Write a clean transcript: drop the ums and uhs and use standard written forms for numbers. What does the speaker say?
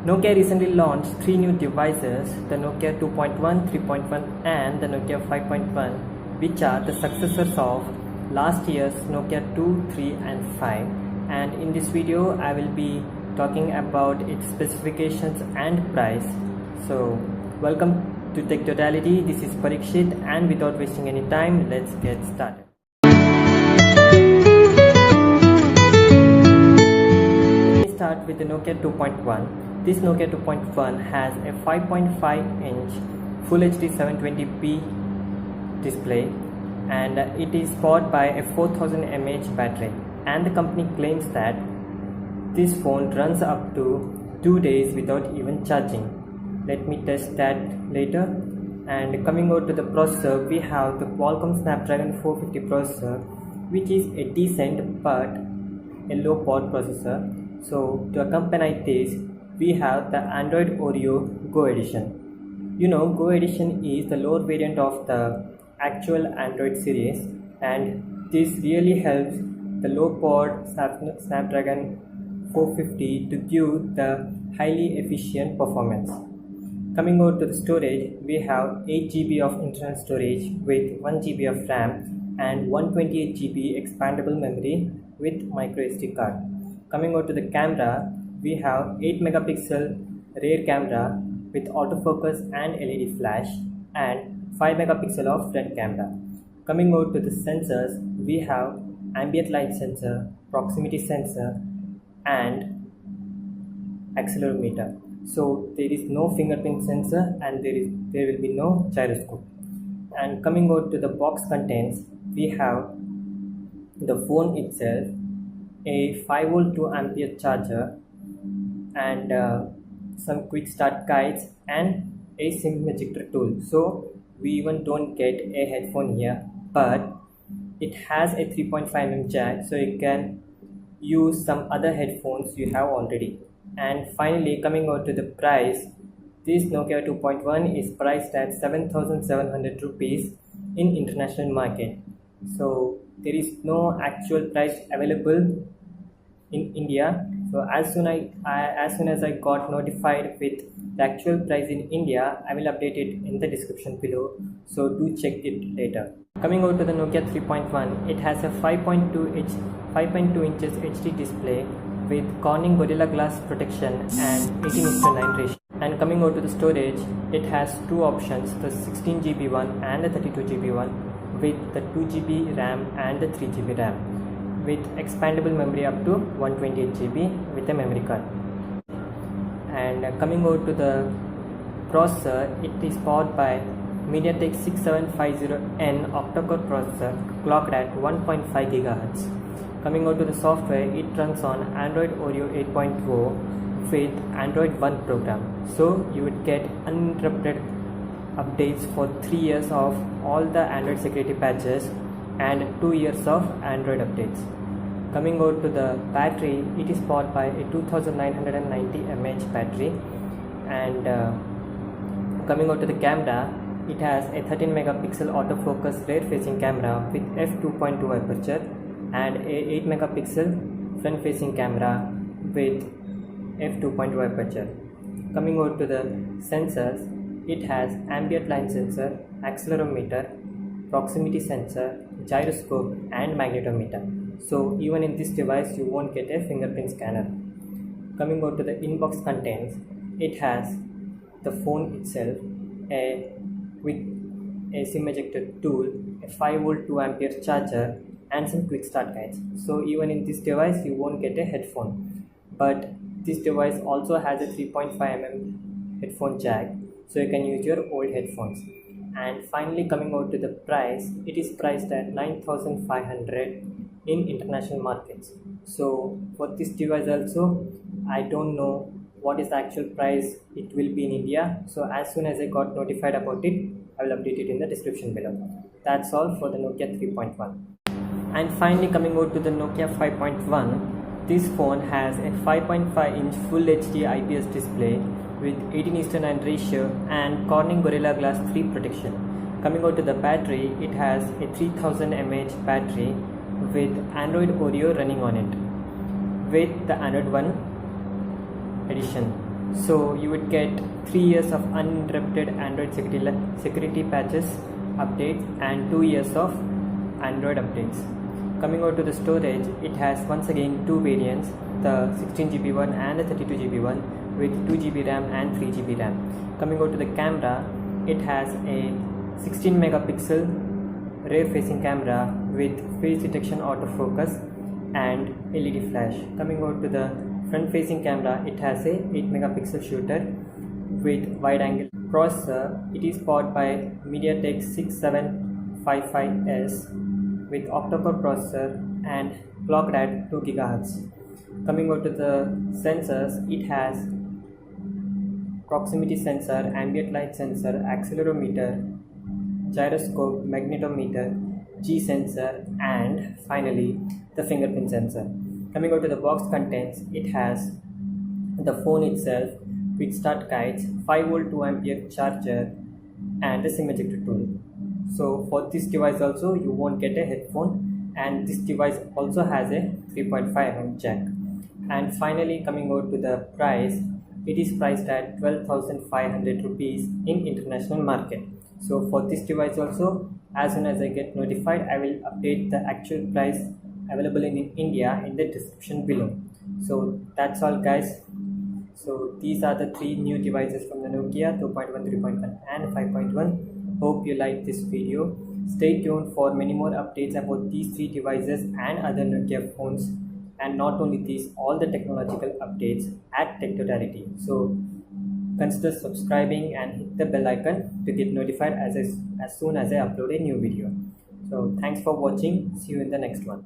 Nokia recently launched three new devices, the Nokia 2.1, 3.1 and the Nokia 5.1, which are the successors of last year's Nokia 2, 3 and 5. And in this video I will be talking about its specifications and price. So welcome to Techtotality. This is Parikshit, and without wasting any time, let's get started. Let me start with the Nokia 2.1. This Nokia 2.1 has a 5.5-inch Full HD 720p display, and it is powered by a 4000 mAh battery, and the company claims that this phone runs up to 2 days without even charging. Let me test that later. And coming out to the processor, we have the Qualcomm Snapdragon 450 processor, which is a decent but a low power processor. So to accompany this, we have the Android Oreo Go Edition. You know, Go Edition is the lower variant of the actual Android series, and this really helps the low powered Snapdragon 450 to give the highly efficient performance. Coming out to the storage, we have 8 GB of internal storage with 1 GB of RAM and 128 GB expandable memory with microSD card. Coming out to the camera, we have 8 megapixel rear camera with autofocus and LED flash, and 5 megapixel of front camera. Coming out to the sensors, we have ambient light sensor, proximity sensor and accelerometer. So there is no fingerprint sensor, and there will be no gyroscope. And coming out to the box contents, we have the phone itself, a 5V 2 ampere charger, and some quick start guides and a SIM ejector tool. So we even don't get a headphone here, but it has a 3.5mm jack, so you can use some other headphones you have already. And finally, coming out to the price, this Nokia 2.1 is priced at 7,700 rupees in international market. So there is no actual price available in India. So as soon as I got notified with the actual price in India, I will update it in the description below, so do check it later. Coming out to the Nokia 3.1, it has a 5.2 inches HD display with Corning Gorilla Glass protection and 18:9 ratio. And coming out to the storage, it has two options, the 16 GB one and the 32 GB one, with the 2 GB RAM and the 3 GB RAM, with expandable memory up to 128 GB with a memory card. And coming out to the processor, it is powered by MediaTek 6750N octa-core processor clocked at 1.5 GHz. Coming out to the software, it runs on Android Oreo 8.0 with Android One program. So you would get uninterrupted updates for 3 years of all the Android security patches and 2 years of Android updates. Coming out to the battery, it is powered by a 2990 mAh battery. And coming out to the camera, it has a 13 megapixel autofocus rear facing camera with f2.2 aperture and a 8 megapixel front facing camera with f2.2 aperture. Coming out to the sensors, it has ambient light sensor, accelerometer, proximity sensor, gyroscope and magnetometer. So even in this device you won't get a fingerprint scanner. Coming out to the inbox contents, it has the phone itself, a SIM ejector tool, a 5V 2 ampere charger and some quick start guides. So even in this device you won't get a headphone, but this device also has a 3.5mm headphone jack, so you can use your old headphones. And finally, coming out to the price, it is priced at 9,500 in international markets. So for this device also, I don't know what is the actual price it will be in India. So as soon as I got notified about it, I will update it in the description below. That's all for the Nokia 3.1. And finally, coming out to the Nokia 5.1, this phone has a 5.5-inch Full HD IPS display with 18:9 ratio and Corning Gorilla Glass 3 protection. Coming out to the battery, it has a 3000 mAh battery with Android Oreo running on it with the Android One edition. So you would get 3 years of uninterrupted Android security patches updates and 2 years of Android updates. Coming out to the storage, it has once again two variants, the 16GB one and the 32GB one with 2GB RAM and 3GB RAM. Coming out to the camera, it has a 16 megapixel rear facing camera with face detection autofocus and LED flash. Coming out to the front facing camera, it has a 8 megapixel shooter with wide angle processor. It is powered by MediaTek 6755S with octa-core processor and clocked at 2 GHz. Coming out to the sensors, it has proximity sensor, ambient light sensor, accelerometer, gyroscope, magnetometer, G sensor, and finally the fingerprint sensor. Coming out to the box contents, it has the phone itself, quick start guides, 5V 2A charger, and the SIM ejector tool. So for this device also you won't get a headphone, and this device also has a 3.5mm jack. And finally, coming out to the price, it is priced at 12,500 rupees in international market. So for this device also, as soon as I get notified, I will update the actual price available in India in the description below. So that's all guys. So these are the three new devices from the Nokia 2.1, 3.1 and 5.1. Hope you like this video. Stay tuned for many more updates about these three devices and other Nokia phones, and not only these, all the technological updates at Techtotality. So consider subscribing and hit the bell icon to get notified as soon as I upload a new video. So thanks for watching. See you in the next one.